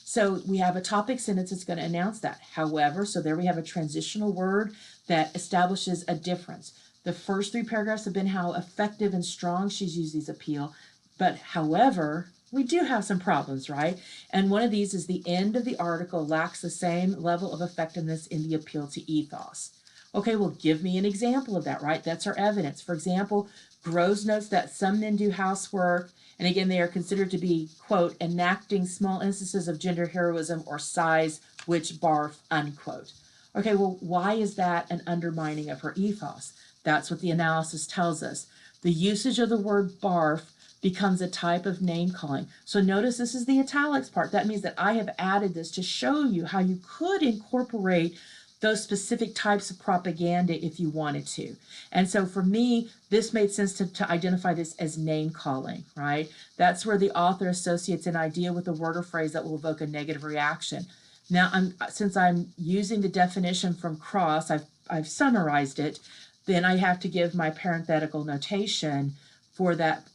So we have a topic sentence that's going to announce that. However, so there we have a transitional word that establishes a difference. The first 3 paragraphs have been how effective and strong she's used these appeal. But however, we do have some problems, right? And one of these is the end of the article lacks the same level of effectiveness in the appeal to ethos. Okay, well, give me an example of that, right? That's our evidence. For example, Groves notes that some men do housework, and again, they are considered to be, quote, enacting small instances of gender heroism or size, which barf, unquote. Okay, well, why is that an undermining of her ethos? That's what the analysis tells us. The usage of the word barf becomes a type of name calling. So notice this is the italics part. That means that I have added this to show you how you could incorporate those specific types of propaganda if you wanted to. And so for me, this made sense to identify this as name calling, right? That's where the author associates an idea with a word or phrase that will evoke a negative reaction. Now, since I'm using the definition from Cross, I've summarized it, then I have to give my parenthetical notation for that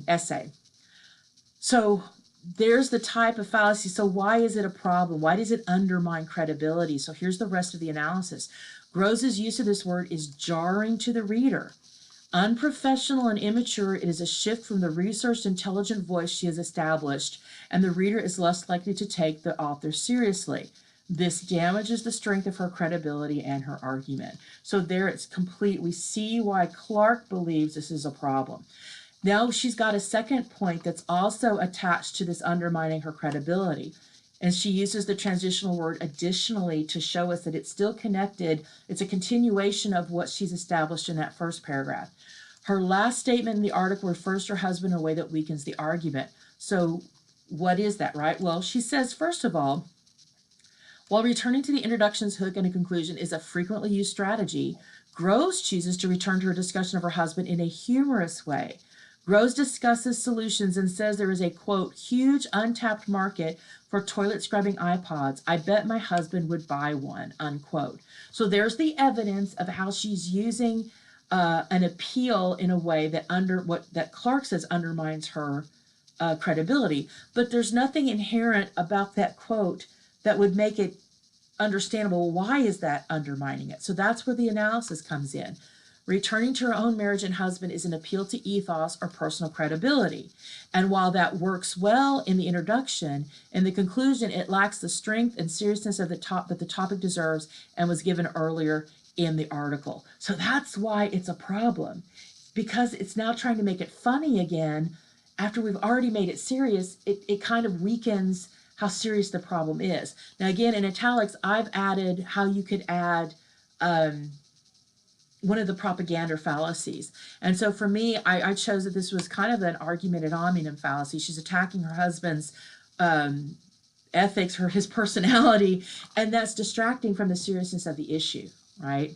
essay. So there's the type of fallacy. So why is it a problem? Why does it undermine credibility? So here's the rest of the analysis. Groves' use of this word is jarring to the reader. Unprofessional and immature, it is a shift from the researched, intelligent voice she has established, and the reader is less likely to take the author seriously. This damages the strength of her credibility and her argument. So there it's complete. We see why Clark believes this is a problem. Now she's got a second point that's also attached to this undermining her credibility. And she uses the transitional word additionally to show us that it's still connected. It's a continuation of what she's established in that first paragraph. Her last statement in the article refers to her husband in a way that weakens the argument. So what is that, right? Well, she says, first of all, while returning to the introduction's hook and a conclusion is a frequently used strategy, Groves chooses to return to her discussion of her husband in a humorous way. Groves discusses solutions and says there is a, quote, huge untapped market for toilet scrubbing iPods. I bet my husband would buy one, unquote. So there's the evidence of how she's using an appeal in a way that that Clark says undermines her credibility. But there's nothing inherent about that quote that would make it understandable. Why is that undermining it? So that's where the analysis comes in. Returning to her own marriage and husband is an appeal to ethos or personal credibility. And while that works well in the introduction, in the conclusion, it lacks the strength and seriousness of that the topic deserves and was given earlier in the article. So that's why it's a problem, because it's now trying to make it funny again. After we've already made it serious, it kind of weakens how serious the problem is. Now, again, in italics, I've added how you could add one of the propaganda fallacies. And so for me, I chose that this was kind of an argument ad hominem fallacy. She's attacking her husband's ethics, his personality, and that's distracting from the seriousness of the issue, right?